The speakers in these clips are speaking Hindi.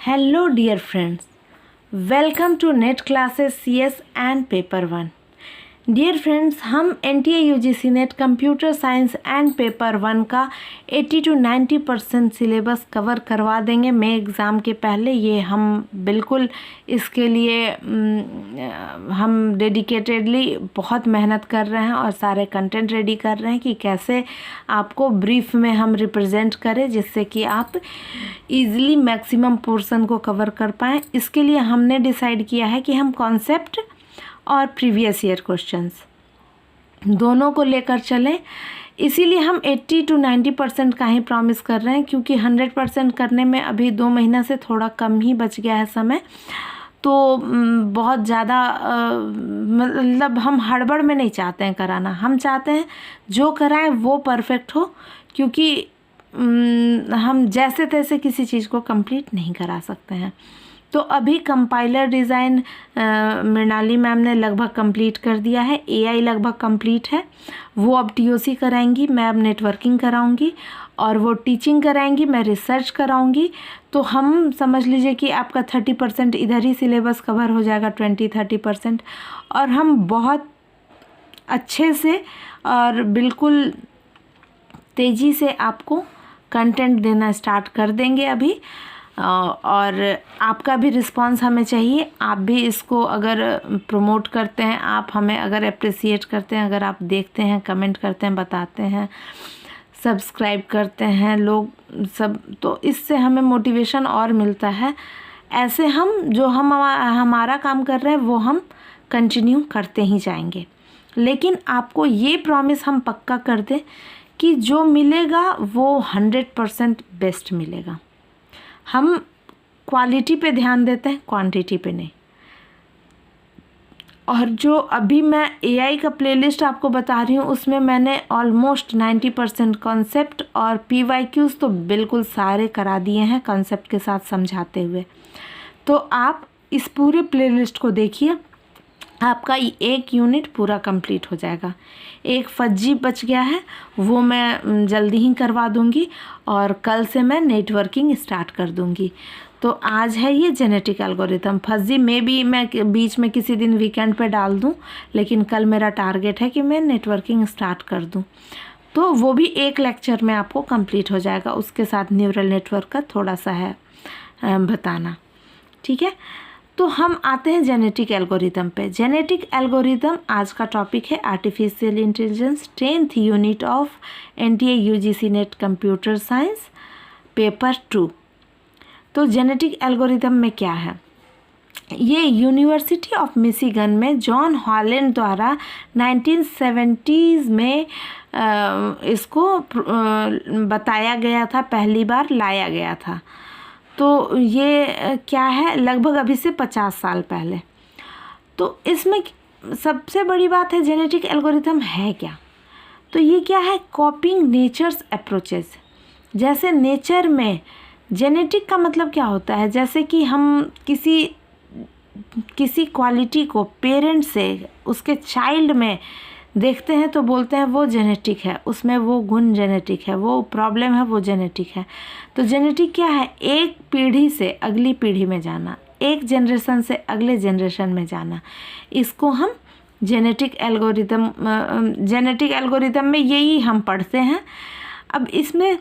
Hello dear friends, welcome to NET classes CS and paper 1. Dear friends, हम NTA UGC net computer science and paper 1 का 80 to 90% सिलेबस कवर करवा देंगे मे एग्ज़ाम के पहले। ये हम बिल्कुल इसके लिए हम डेडिकेटेडली बहुत मेहनत कर रहे हैं और सारे कंटेंट रेडी कर रहे हैं कि कैसे आपको ब्रीफ में हम रिप्रेजेंट करें जिससे कि आप ईज़िली मैक्सिमम पोर्शन को कवर कर पाएँ। इसके लिए हमने डिसाइड किया है कि हम कॉन्सेप्ट और प्रीवियस ईयर क्वेश्चंस दोनों को लेकर चलें। इसीलिए हम 80 to 90% का ही प्रॉमिस कर रहे हैं, क्योंकि 100% करने में अभी 2 महीना से थोड़ा कम ही बच गया है समय। तो बहुत ज़्यादा मतलब हम हड़बड़ में नहीं चाहते हैं कराना। हम चाहते हैं जो कराएं वो परफेक्ट हो, क्योंकि हम जैसे तैसे किसी चीज़ को कंप्लीट नहीं करा सकते हैं। तो अभी कंपाइलर डिज़ाइन मृणाली मैम ने लगभग कंप्लीट कर दिया है। AI लगभग कंप्लीट है, वो अब TOC कराएंगी, मैं अब नेटवर्किंग कराऊंगी और वो टीचिंग कराएंगी, मैं रिसर्च कराऊंगी। तो हम समझ लीजिए कि आपका 30% इधर ही सिलेबस कवर हो जाएगा, 20-30%, और हम बहुत अच्छे से और बिल्कुल तेज़ी से आपको कंटेंट देना स्टार्ट कर देंगे अभी। और आपका भी रिस्पांस हमें चाहिए। आप भी इसको अगर प्रमोट करते हैं, आप हमें अगर अप्रिसिएट करते हैं, अगर आप देखते हैं, कमेंट करते हैं, बताते हैं, सब्सक्राइब करते हैं लोग सब, तो इससे हमें मोटिवेशन और मिलता है। ऐसे हम जो हमारा काम कर रहे हैं वो हम कंटिन्यू करते ही जाएंगे। लेकिन आपको ये प्रॉमिस हम पक्का कर दें कि जो मिलेगा वो 100% बेस्ट मिलेगा। हम क्वालिटी पे ध्यान देते हैं, क्वांटिटी पे नहीं। और जो अभी मैं AI का प्लेलिस्ट आपको बता रही हूँ, उसमें मैंने ऑलमोस्ट 90% कॉन्सेप्ट और PYQs तो बिल्कुल सारे करा दिए हैं कॉन्सेप्ट के साथ समझाते हुए। तो आप इस पूरे प्लेलिस्ट को देखिए, आपका एक यूनिट पूरा कंप्लीट हो जाएगा। एक फज्जी बच गया है, वो मैं जल्दी ही करवा दूंगी और कल से मैं नेटवर्किंग स्टार्ट कर दूंगी। तो आज है ये जेनेटिक एल्गोरिथम। फज्जी में भी मैं बीच में किसी दिन वीकेंड पे डाल दूं, लेकिन कल मेरा टारगेट है कि मैं नेटवर्किंग स्टार्ट कर दूं। तो वो भी एक लेक्चर में आपको कंप्लीट हो जाएगा। उसके साथ न्यूरल नेटवर्क का थोड़ा सा है बताना, ठीक है। तो हम आते हैं जेनेटिक एल्गोरिथम पे। जेनेटिक एल्गोरिथम आज का टॉपिक है artificial intelligence, 10th unit of NTA UGC net computer science paper 2। तो जेनेटिक एल्गोरिथम में क्या है, ये यूनिवर्सिटी ऑफ मिशिगन में जॉन हॉलैंड द्वारा 1970s में इसको बताया गया था, पहली बार लाया गया था। तो ये क्या है, लगभग अभी से 50 साल पहले। तो इसमें सबसे बड़ी बात है जेनेटिक एल्गोरिथम है क्या। तो ये क्या है, कॉपिंग नेचर्स अप्रोचेस। जैसे नेचर में जेनेटिक का मतलब क्या होता है, जैसे कि हम किसी क्वालिटी को पेरेंट से उसके चाइल्ड में देखते हैं तो बोलते हैं वो जेनेटिक है, उसमें वो गुण जेनेटिक है, वो प्रॉब्लम है वो जेनेटिक है। तो जेनेटिक क्या है, एक पीढ़ी से अगली पीढ़ी में जाना, एक जनरेशन से अगले जनरेशन में जाना। इसको हम जेनेटिक एल्गोरिथम में यही हम पढ़ते हैं। अब इसमें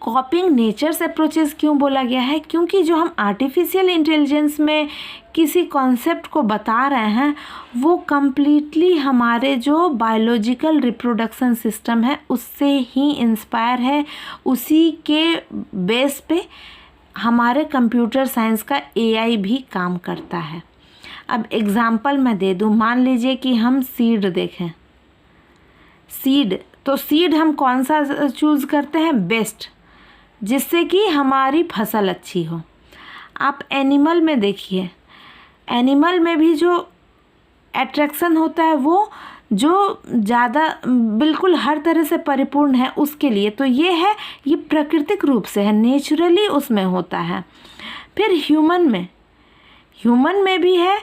कॉपिंग नेचर्स अप्रोचेस क्यों बोला गया है, क्योंकि जो हम आर्टिफिशियल इंटेलिजेंस में किसी कॉन्सेप्ट को बता रहे हैं वो कम्प्लीटली हमारे जो बायोलॉजिकल रिप्रोडक्शन सिस्टम है उससे ही इंस्पायर है। उसी के बेस पे हमारे कंप्यूटर साइंस का AI भी काम करता है। अब एग्ज़ाम्पल मैं दे दूँ, मान लीजिए कि हम सीड देखें, सीड, तो सीड हम कौन सा चूज़ करते हैं, बेस्ट, जिससे कि हमारी फसल अच्छी हो। आप एनिमल में देखिए, एनिमल में भी जो अट्रैक्शन होता है वो जो ज़्यादा बिल्कुल हर तरह से परिपूर्ण है उसके लिए, तो ये है, ये प्राकृतिक रूप से है, नेचुरली उसमें होता है। फिर ह्यूमन में भी है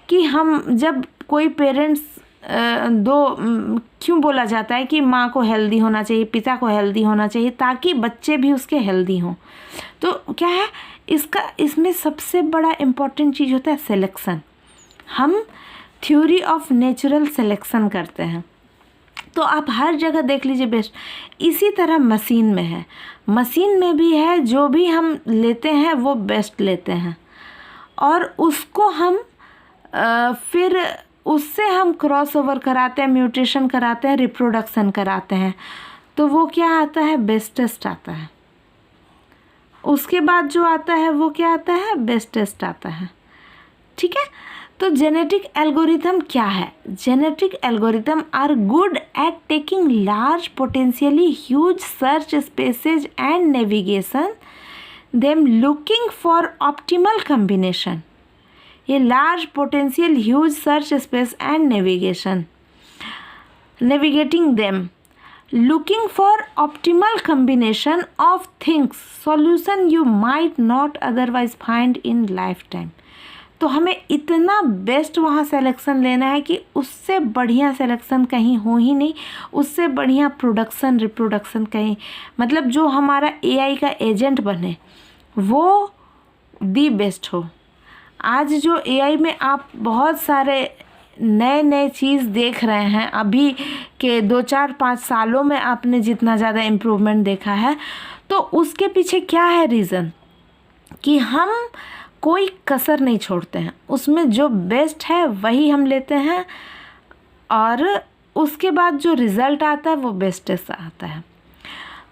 कि हम जब कोई पेरेंट्स क्यों बोला जाता है कि माँ को हेल्दी होना चाहिए, पिता को हेल्दी होना चाहिए, ताकि बच्चे भी उसके हेल्दी हों। तो क्या है इसमें सबसे बड़ा इम्पॉर्टेंट चीज़ होता है सिलेक्शन। हम थ्योरी ऑफ नेचुरल सिलेक्शन करते हैं। तो आप हर जगह देख लीजिए बेस्ट। इसी तरह मशीन में है, मशीन में भी है, जो भी हम लेते हैं वो बेस्ट लेते हैं, और उसको हम फिर उससे हम क्रॉस ओवर कराते हैं, म्यूटेशन कराते हैं, रिप्रोडक्शन कराते हैं, तो वो क्या आता है, बेस्टेस्ट आता है। उसके बाद जो आता है वो क्या आता है, बेस्टेस्ट आता है। ठीक है। तो जेनेटिक एल्गोरिथम क्या है? Genetic algorithm are good at taking large potentially huge search spaces and navigation them looking for optimal combination. ये large potential huge search space and navigating them looking for optimal combination of things solution you might not otherwise find in lifetime। तो हमें इतना बेस्ट वहाँ सिलेक्शन लेना है कि उससे बढ़िया सिलेक्शन कहीं हो ही नहीं, उससे बढ़िया प्रोडक्शन रिप्रोडक्शन कहीं, मतलब जो हमारा एआई का एजेंट बने वो दी बेस्ट हो। आज जो एआई में आप बहुत सारे नए नए चीज़ देख रहे हैं, अभी के 2-4-5 सालों में आपने जितना ज़्यादा इम्प्रूवमेंट देखा है, तो उसके पीछे क्या है रीज़न, कि हम कोई कसर नहीं छोड़ते हैं, उसमें जो बेस्ट है वही हम लेते हैं, और उसके बाद जो रिज़ल्ट आता है वो बेस्टेस्ट आता है।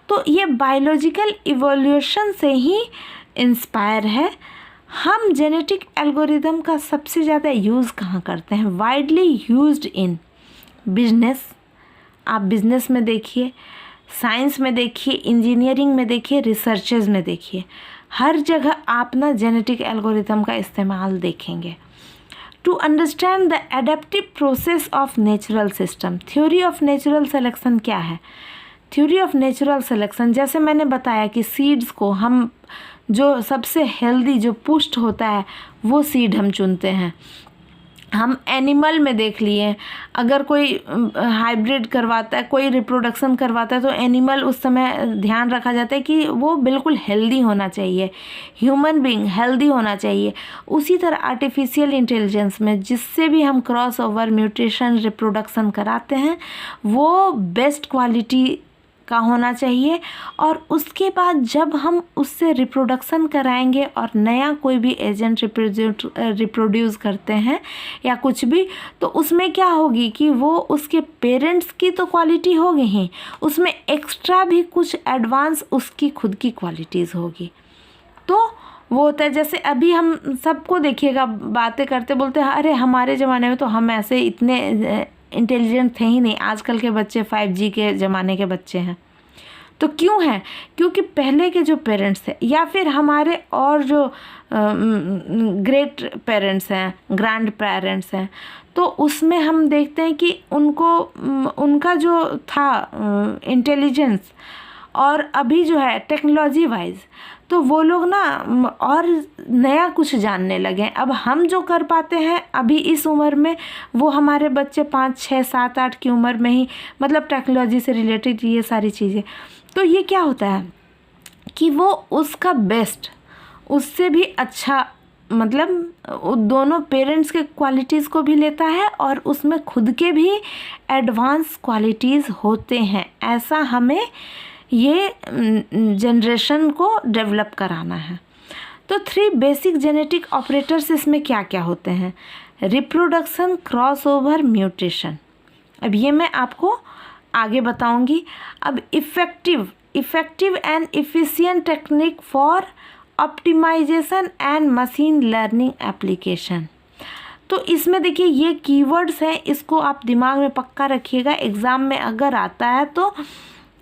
तो ये बायोलॉजिकल इवोल्यूशन से ही इंस्पायर है। हम जेनेटिक एल्गोरिदम का सबसे ज़्यादा यूज़ कहाँ करते हैं? Widely used in business. आप बिजनेस में देखिए, साइंस में देखिए, इंजीनियरिंग में देखिए, रिसर्चेज में देखिए, हर जगह आप ना जेनेटिक एल्गोरिदम का इस्तेमाल देखेंगे। To understand the adaptive process of natural system. Theory of natural selection क्या है? थ्योरी ऑफ नेचुरल सिलेक्शन, जैसे मैंने बताया कि सीड्स को हम जो सबसे हेल्दी, जो पुष्ट होता है, वो सीड हम चुनते हैं। हम एनिमल में देख लिए, अगर कोई हाइब्रिड करवाता है, कोई रिप्रोडक्शन करवाता है, तो एनिमल उस समय ध्यान रखा जाता है कि वो बिल्कुल हेल्दी होना चाहिए, ह्यूमन बीइंग हेल्दी होना चाहिए। उसी तरह आर्टिफिशियल इंटेलिजेंस में जिससे भी हम क्रॉस ओवर म्यूटेशन रिप्रोडक्शन कराते हैं वो बेस्ट क्वालिटी का होना चाहिए, और उसके बाद जब हम उससे रिप्रोडक्शन कराएंगे और नया कोई भी एजेंट रिप्रोड्यूस करते हैं या कुछ भी, तो उसमें क्या होगी कि वो उसके पेरेंट्स की तो क्वालिटी होगी ही, उसमें एक्स्ट्रा भी कुछ एडवांस उसकी खुद की क्वालिटीज़ होगी। तो वो होता है, जैसे अभी हम सबको देखिएगा बातें करते बोलते हैं, अरे हमारे ज़माने में तो हम ऐसे इतने इंटेलिजेंट थे ही नहीं, आजकल के बच्चे 5G के ज़माने के बच्चे हैं। तो क्यों हैं? क्योंकि पहले के जो पेरेंट्स थे, या फिर हमारे और जो ग्रेट पेरेंट्स हैं, ग्रैंड पेरेंट्स हैं, तो उसमें हम देखते हैं कि उनका जो था इंटेलिजेंस, और अभी जो है टेक्नोलॉजी वाइज, तो वो लोग ना और नया कुछ जानने लगे। अब हम जो कर पाते हैं अभी इस उम्र में, वो हमारे बच्चे 5, 6, 7, 8 की उम्र में ही, मतलब टेक्नोलॉजी से रिलेटेड ये सारी चीज़ें। तो ये क्या होता है कि वो उसका बेस्ट, उससे भी अच्छा, मतलब दोनों पेरेंट्स के क्वालिटीज़ को भी लेता है और उसमें खुद के भी एडवांस क्वालिटीज़ होते हैं। ऐसा हमें ये जनरेशन को डेवलप कराना है। तो 3 बेसिक जेनेटिक ऑपरेटर्स इसमें क्या क्या होते हैं? Reproduction, cross over, mutation. अब ये मैं आपको आगे बताऊंगी। अब effective and efficient technique for optimization and machine learning application. तो इसमें देखिए ये कीवर्ड्स हैं, इसको आप दिमाग में पक्का रखिएगा। एग्ज़ाम में अगर आता है तो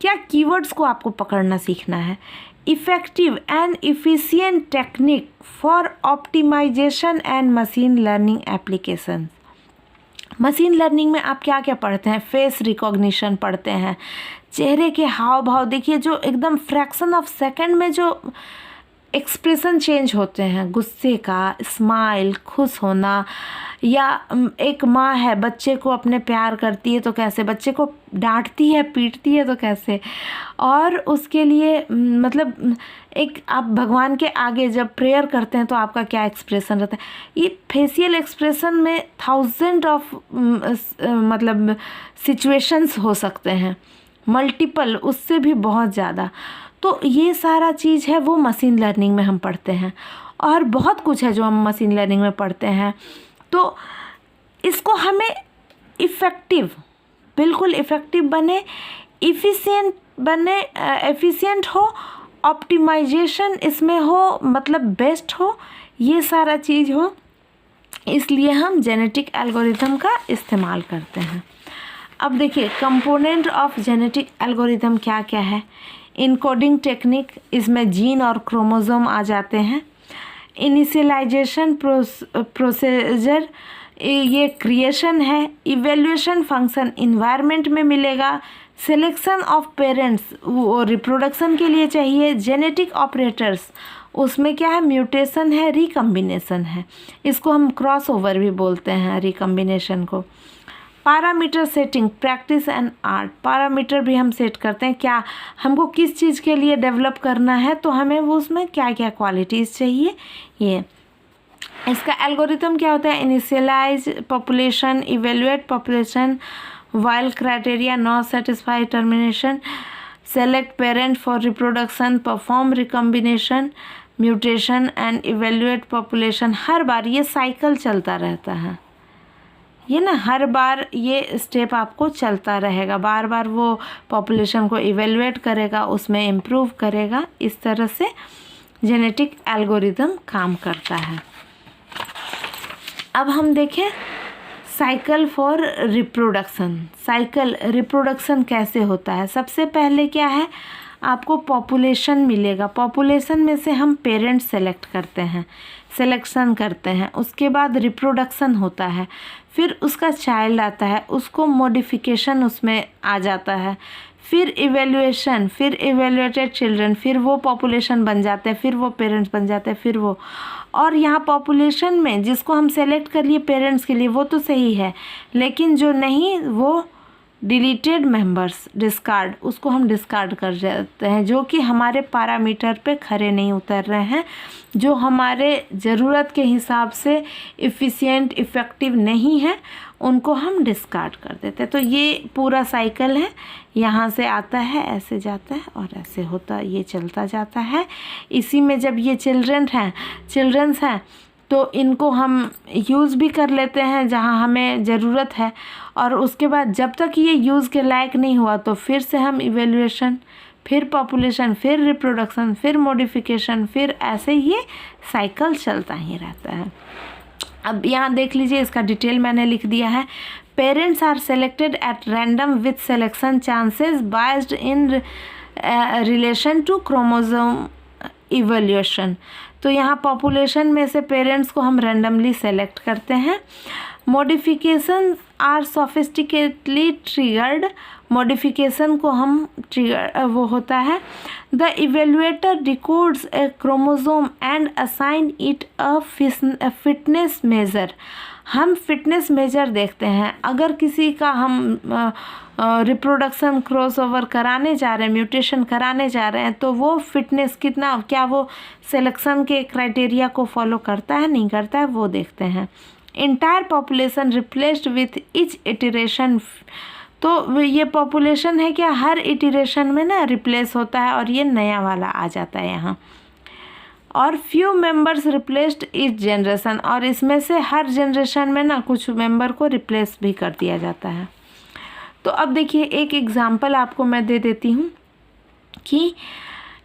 क्या कीवर्ड्स को आपको पकड़ना सीखना है। Effective and efficient technique for optimization and machine learning application. Machine learning में आप क्या क्या पढ़ते हैं? फेस रिकॉग्निशन पढ़ते हैं, चेहरे के हाव भाव, देखिए जो एकदम फ्रैक्शन ऑफ सेकंड में जो एक्सप्रेशन चेंज होते हैं, गुस्से का, स्माइल, खुश होना, या एक माँ है बच्चे को अपने प्यार करती है तो कैसे, बच्चे को डांटती है पीटती है तो कैसे, और उसके लिए मतलब एक आप भगवान के आगे जब प्रेयर करते हैं तो आपका क्या एक्सप्रेशन रहता है। ये फेशियल एक्सप्रेशन में थाउजेंड ऑफ मतलब सिचुएशंस हो सकते हैं, मल्टीपल, उससे भी बहुत ज़्यादा। तो ये सारा चीज़ है वो मशीन लर्निंग में हम पढ़ते हैं, और बहुत कुछ है जो हम मशीन लर्निंग में पढ़ते हैं। तो इसको हमें इफ़ेक्टिव, बिल्कुल इफ़ेक्टिव बने, इफ़िशिएंट बने, एफिशिएंट हो, ऑप्टिमाइजेशन इसमें हो, मतलब बेस्ट हो, ये सारा चीज़ हो, इसलिए हम जेनेटिक एल्गोरिथम का इस्तेमाल करते हैं। अब देखिए कंपोनेंट ऑफ जेनेटिक एल्गोरिथम क्या क्या है। इनकोडिंग टेक्निक, इसमें जीन और क्रोमोसोम आ जाते हैं। इनिशियलाइजेशन प्रोसीजर, ये क्रिएशन है। इवेल्यूएशन फंक्शन इन्वायरमेंट में मिलेगा। सिलेक्शन ऑफ पेरेंट्स, वो रिप्रोडक्शन के लिए चाहिए। जेनेटिक ऑपरेटर्स, उसमें क्या है, म्यूटेशन है, रिकम्बिनेशन है, इसको हम क्रॉस ओवर भी बोलते हैं रिकम्बिनेशन को। Parameter setting, practice and art, parameter भी हम सेट करते हैं, क्या हमको किस चीज़ के लिए डेवलप करना है, तो हमें वो उसमें क्या क्या क्वालिटीज़ चाहिए। ये इसका एल्गोरिथम क्या होता है, initialize population, evaluate population, while criteria not satisfy termination, select parent for reproduction, perform recombination, mutation and evaluate population. हर बार ये साइकिल चलता रहता है, ये ना हर बार ये स्टेप आपको चलता रहेगा, बार बार वो पॉपुलेशन को इवेल्युएट करेगा, उसमें इम्प्रूव करेगा। इस तरह से जेनेटिक एल्गोरिथम काम करता है। अब हम देखें cycle for reproduction. Cycle reproduction कैसे होता है। सबसे पहले क्या है, आपको पॉपुलेशन मिलेगा, पॉपुलेशन में से हम पेरेंट्स सेलेक्ट करते हैं, सिलेक्शन करते हैं, उसके बाद रिप्रोडक्शन होता है, फिर उसका चाइल्ड आता है, उसको मॉडिफिकेशन उसमें आ जाता है, फिर इवेल्युएशन, फिर इवेल्युएटेड चिल्ड्रन, फिर वो पॉपुलेशन बन जाते हैं, फिर वो पेरेंट्स बन जाते हैं, फिर वो। और यहाँ पॉपुलेशन में जिसको हम सेलेक्ट कर लिए पेरेंट्स के लिए वो तो सही है, लेकिन जो नहीं वो डिलीटेड मेंबर्स, डिस्कार्ड, उसको हम डिस्कार्ड कर जाते हैं, जो कि हमारे पैरामीटर पे खरे नहीं उतर रहे हैं, जो हमारे ज़रूरत के हिसाब से इफ़िशिएंट, इफ़ेक्टिव नहीं है, उनको हम डिस्कार्ड कर देते हैं। तो ये पूरा साइकिल है, यहाँ से आता है, ऐसे जाता है और ऐसे होता, ये चलता जाता है। इसी में जब ये चिल्ड्रंस हैं तो इनको हम यूज़ भी कर लेते हैं जहाँ हमें ज़रूरत है, और उसके बाद जब तक ये यूज़ के लायक नहीं हुआ तो फिर से हम इवेल्युएशन, फिर पॉपुलेशन, फिर रिप्रोडक्शन, फिर मॉडिफिकेशन, फिर ऐसे ये साइकिल चलता ही रहता है। अब यहाँ देख लीजिए, इसका डिटेल मैंने लिख दिया है। Parents are selected at random with selection chances biased in relation to chromosome evolution. तो यहाँ पॉपुलेशन में से पेरेंट्स को हम रैंडमली सेलेक्ट करते हैं। Modification are sophisticatedly triggered, modification को हम ट्रिगर वो होता है। The evaluator decodes a chromosome and assign it a fitness measure, हम फिटनेस मेजर देखते हैं। अगर किसी का हम रिप्रोडक्शन क्रॉसओवर कराने जा रहे हैं, म्यूटेशन कराने जा रहे हैं, तो वो फिटनेस कितना, क्या वो सिलेक्शन के क्राइटेरिया को फॉलो करता है नहीं करता है, वो देखते हैं। Entire population replaced with each iteration, तो ये पॉपुलेशन है क्या हर इटरेशन में ना रिप्लेस होता है और ये नया वाला आ जाता है यहाँ। और few members replaced etch generation, और इसमें से हर जनरेशन में ना कुछ मेंबर को रिप्लेस भी कर दिया जाता है। तो अब देखिए एक एग्जांपल आपको मैं दे देती हूँ कि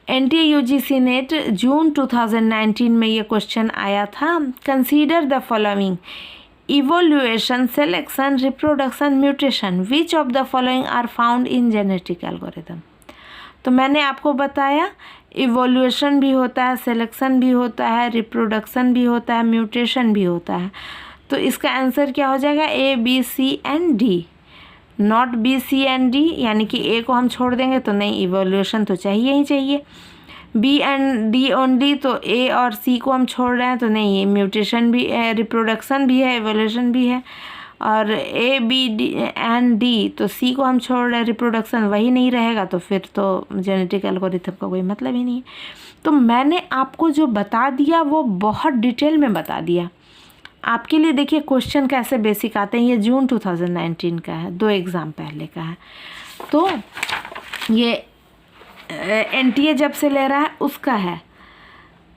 NTA UGC नेट जून 2019 में ये क्वेश्चन आया था। Consider the following evolution, selection, reproduction, mutation, which of the following are found in genetic algorithm. तो मैंने आपको बताया इवोल्यूएशन भी होता है, सिलेक्शन भी होता है, रिप्रोडक्शन भी होता है, म्यूटेशन भी होता है। तो इसका आंसर क्या हो जाएगा, A, B, C and D, not B, C and D, यानी कि A को हम छोड़ देंगे तो नहीं, इवोल्यूशन तो चाहिए ही चाहिए। बी एंड डी ओनली, तो ए और सी को हम छोड़ रहे हैं तो नहीं, ये म्यूटेशन भी है, रिप्रोडक्शन भी है, एवोल्यूशन भी है। और A B D and D, तो सी को हम छोड़ रहे हैं, रिप्रोडक्शन वही नहीं रहेगा, तो फिर तो जेनेटिक एल्गोरिथम का कोई मतलब ही नहीं है। तो मैंने आपको जो बता दिया वो बहुत डिटेल में बता दिया आपके लिए। देखिए क्वेश्चन कैसे बेसिक आते हैं। ये जून 2019 का है, 2 एग्ज़ाम पहले का है। तो ये एनटीए जब से ले रहा है उसका है।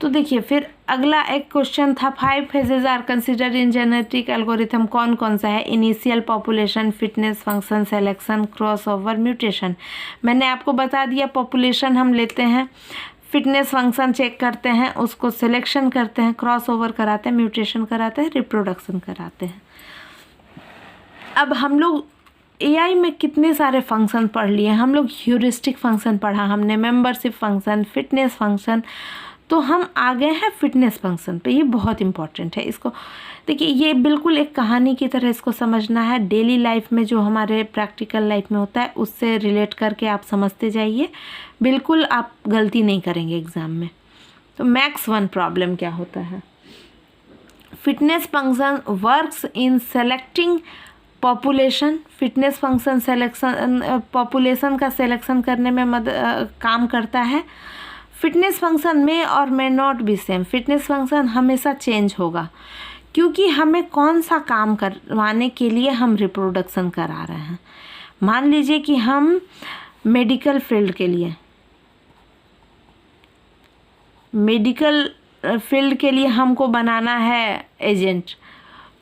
तो देखिए फिर अगला एक क्वेश्चन था, 5 phases are consider in genetic algorithm. कौन कौन सा है? Initial, population, fitness, function, selection, cross over, mutation. मैंने आपको बता दिया पॉपुलेशन हम लेते हैं, फिटनेस फंक्शन चेक करते हैं, उसको सिलेक्शन करते हैं, क्रॉस ओवर कराते हैं, म्यूटेशन कराते हैं, रिप्रोडक्शन कराते हैं। अब हम लोग एआई में कितने सारे फंक्शन पढ़ लिए। हम लोग ह्यूरिस्टिक फंक्शन पढ़ा हमने, मेंबरशिप फंक्शन, फिटनेस फंक्शन। तो हम आ गए हैं फिटनेस फंक्शन पे। ये बहुत इंपॉर्टेंट है। इसको देखिए, ये बिल्कुल एक कहानी की तरह इसको समझना है। डेली लाइफ में जो हमारे प्रैक्टिकल लाइफ में होता है उससे रिलेट करके आप समझते जाइए, बिल्कुल आप गलती नहीं करेंगे एग्ज़ाम में। तो मैक्स 1 प्रॉब्लम क्या होता है? Fitness function works in selecting population. Fitness function selection, population का सिलेक्शन करने में काम करता है। फिटनेस फंक्शन में और may not be same. Fitness function हमेशा चेंज होगा, क्योंकि हमें कौन सा काम करवाने के लिए हम रिप्रोडक्शन करा रहे हैं। मान लीजिए कि हम मेडिकल फील्ड के लिए, हमको बनाना है एजेंट,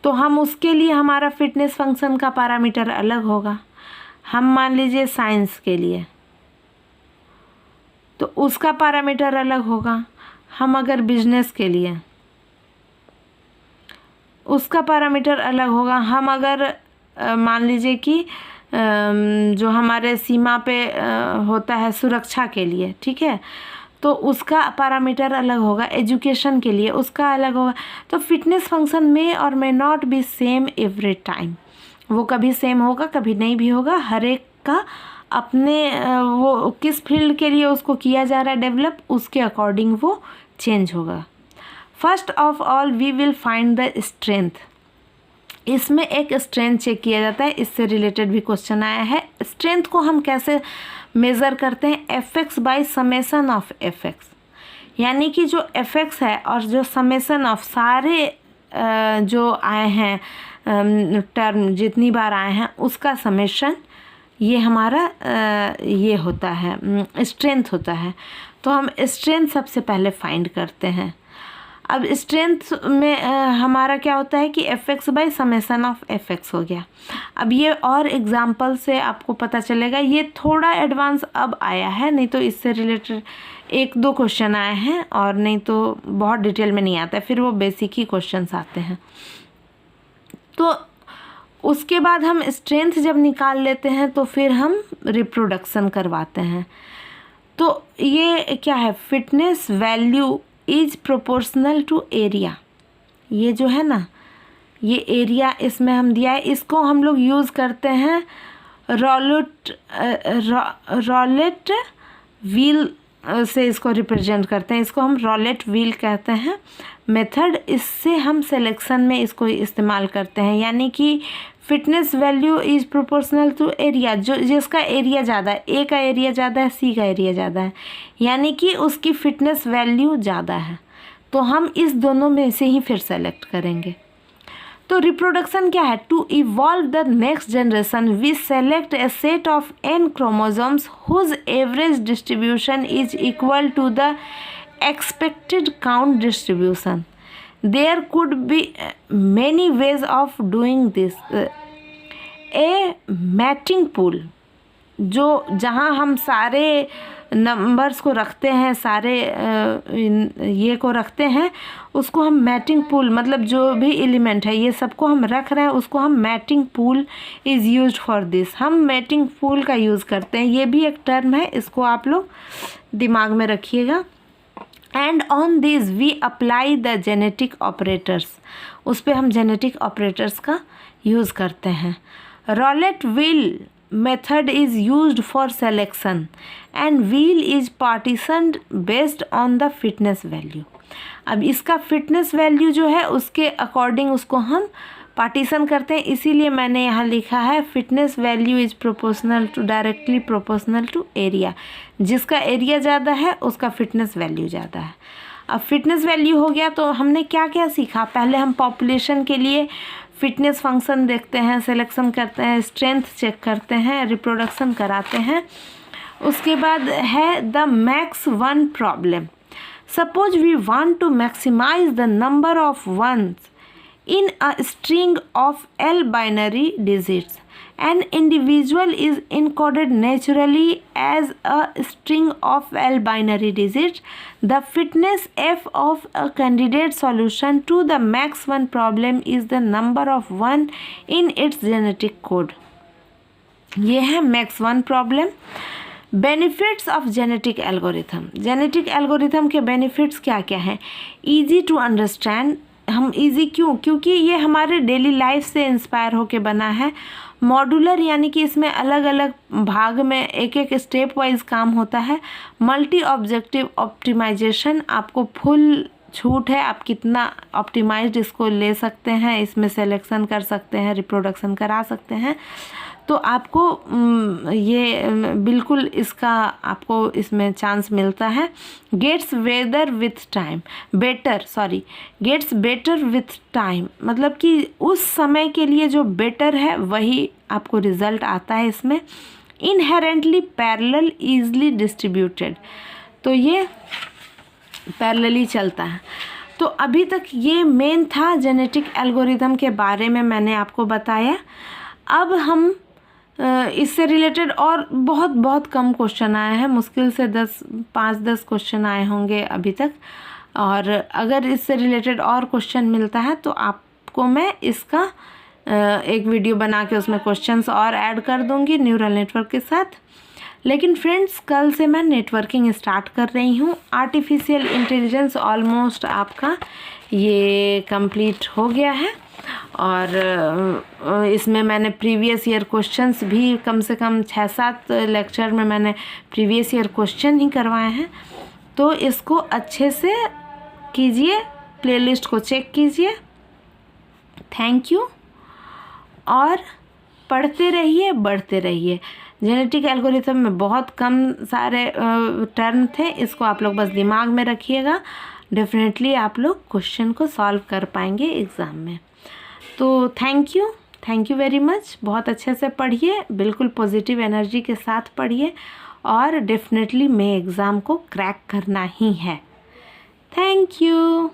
तो हम उसके लिए हमारा फिटनेस फंक्शन का पैरामीटर अलग होगा। हम मान लीजिए साइंस के लिए, तो उसका पैरामीटर अलग होगा। हम अगर बिजनेस के लिए, उसका पैरामीटर अलग होगा। हम अगर मान लीजिए कि जो हमारे सीमा पे होता है सुरक्षा के लिए, ठीक है, तो उसका पैरामीटर अलग होगा। एजुकेशन के लिए उसका अलग होगा। तो फिटनेस फंक्शन में और may not be same every time. वो कभी सेम होगा, कभी नहीं भी होगा। हर एक का अपने वो किस फील्ड के लिए उसको किया जा रहा है डेवलप, उसके अकॉर्डिंग वो चेंज होगा। First of all we will find the strength. इसमें एक स्ट्रेंथ चेक किया जाता है, इससे रिलेटेड भी क्वेश्चन आया है। स्ट्रेंथ को हम कैसे मेज़र करते हैं? FX by summation of FX. यानी कि जो एफएक्स है और जो समेसन ऑफ सारे जो आए हैं टर्म, जितनी बार आए हैं उसका समेशन, ये हमारा ये होता है, स्ट्रेंथ होता है। तो हम स्ट्रेंथ सबसे पहले फाइंड करते हैं। अब स्ट्रेंथ में हमारा क्या होता है कि F x by summation of F x हो गया। अब ये और एग्जाम्पल से आपको पता चलेगा। ये थोड़ा एडवांस अब आया है, नहीं तो इससे रिलेटेड 1-2 क्वेश्चन आए हैं, और नहीं तो बहुत डिटेल में नहीं आता है, फिर वो बेसिक ही क्वेश्चंस आते हैं। तो उसके बाद हम स्ट्रेंथ जब निकाल लेते हैं तो फिर हम रिप्रोडक्शन करवाते हैं। तो ये क्या है? Fitness value is proportional to area. ये जो है ना, ये एरिया इसमें हम दिया है, इसको हम लोग यूज़ करते हैं रॉलेट व्हील से इसको रिप्रेजेंट करते हैं। इसको हम रॉलेट व्हील कहते हैं मेथड। इससे हम सिलेक्शन में इसको इस्तेमाल करते हैं। यानी कि fitness value is proportional to area, जो जिसका एरिया ज़्यादा है, ए का एरिया ज़्यादा है, सी का एरिया ज़्यादा है, यानी कि उसकी फिटनेस वैल्यू ज़्यादा है। तो हम इस दोनों में से ही फिर सेलेक्ट करेंगे। तो रिप्रोडक्शन क्या है? To evolve the next generation we select a set of n chromosomes whose average distribution is equal to the expected count distribution. There could be many ways of doing this. A matching pool, जो जहाँ हम सारे नंबर्स को रखते हैं, सारे ये को रखते हैं, उसको हम मैटिंग पूल, मतलब जो भी एलिमेंट है ये सबको हम रख रहे हैं, उसको हम mating pool is used for this. हम मैटिंग पूल का यूज़ करते हैं। ये भी एक टर्म है, इसको आप लोग दिमाग में रखिएगा। And on this we apply the genetic operators. उस पर हम जेनेटिक ऑपरेटर्स का यूज़ करते हैं। Roulette wheel method is used for selection and wheel is partitioned based on the fitness value. अब इसका फिटनेस वैल्यू जो है उसके अकॉर्डिंग उसको हम पार्टीशन करते हैं, इसीलिए मैंने यहाँ लिखा है fitness value is proportional to directly proportional to area. जिसका एरिया ज़्यादा है उसका फिटनेस वैल्यू ज़्यादा है। अब फिटनेस वैल्यू हो गया तो हमने क्या क्या सीखा। पहले हम पॉपुलेशन के लिए फिटनेस फंक्शन देखते हैं, सिलेक्शन करते हैं, स्ट्रेंथ चेक करते हैं, रिप्रोडक्शन कराते हैं। उसके बाद है the max one problem. Suppose we want to maximise the number of ones in a string of L binary digits. An individual is encoded naturally as a string of L binary digits. The fitness F of a candidate solution to the max one problem is the number of one in its genetic code. ये है max one problem. Benefits of genetic algorithm. Genetic algorithm के बेनिफिट्स क्या क्या हैं? Easy to understand. हम इजी क्यों? क्योंकि ये हमारे डेली लाइफ से इंस्पायर होके बना है। मॉड्यूलर यानी कि इसमें अलग अलग भाग में एक एक स्टेप वाइज काम होता है। मल्टी ऑब्जेक्टिव ऑप्टिमाइजेशन, आपको फुल छूट है, आप कितना ऑप्टिमाइज्ड इसको ले सकते हैं, इसमें सिलेक्शन कर सकते हैं, रिप्रोडक्शन करा सकते हैं। तो आपको ये बिल्कुल इसका आपको इसमें चांस मिलता है। गेट्स बेटर विथ टाइम, मतलब कि उस समय के लिए जो बेटर है वही आपको रिजल्ट आता है इसमें। इनहेरेंटली पैरेलल ईजली डिस्ट्रीब्यूटेड, तो ये पैरेलली चलता है। तो अभी तक ये मेन था जेनेटिक एल्गोरिथम के बारे में मैंने आपको बताया। अब हम इससे रिलेटेड और बहुत कम क्वेश्चन आए हैं, मुश्किल से 5-10 क्वेश्चन आए होंगे अभी तक। और अगर इससे रिलेटेड और क्वेश्चन मिलता है तो आपको मैं इसका एक वीडियो बना के उसमें क्वेश्चंस और ऐड कर दूंगी न्यूरल नेटवर्क के साथ। लेकिन फ्रेंड्स, कल से मैं नेटवर्किंग स्टार्ट कर रही हूँ। आर्टिफिशियल इंटेलिजेंस ऑलमोस्ट आपका ये कंप्लीट हो गया है और इसमें मैंने प्रीवियस ईयर क्वेश्चंस भी कम से कम 6-7 लेक्चर में मैंने प्रीवियस ईयर क्वेश्चन ही करवाए हैं। तो इसको अच्छे से कीजिए, प्लेलिस्ट को चेक कीजिए। Thank you. और पढ़ते रहिए, बढ़ते रहिए। जेनेटिक एल्गोरिथम में बहुत कम सारे टर्म थे, इसको आप लोग बस दिमाग में रखिएगा। डेफिनेटली आप लोग क्वेश्चन को सॉल्व कर पाएंगे एग्ज़ाम में। तो थैंक यू वेरी मच। बहुत अच्छे से पढ़िए, बिल्कुल पॉजिटिव एनर्जी के साथ पढ़िए और डेफिनेटली मैं एग्ज़ाम को क्रैक करना ही है। Thank you.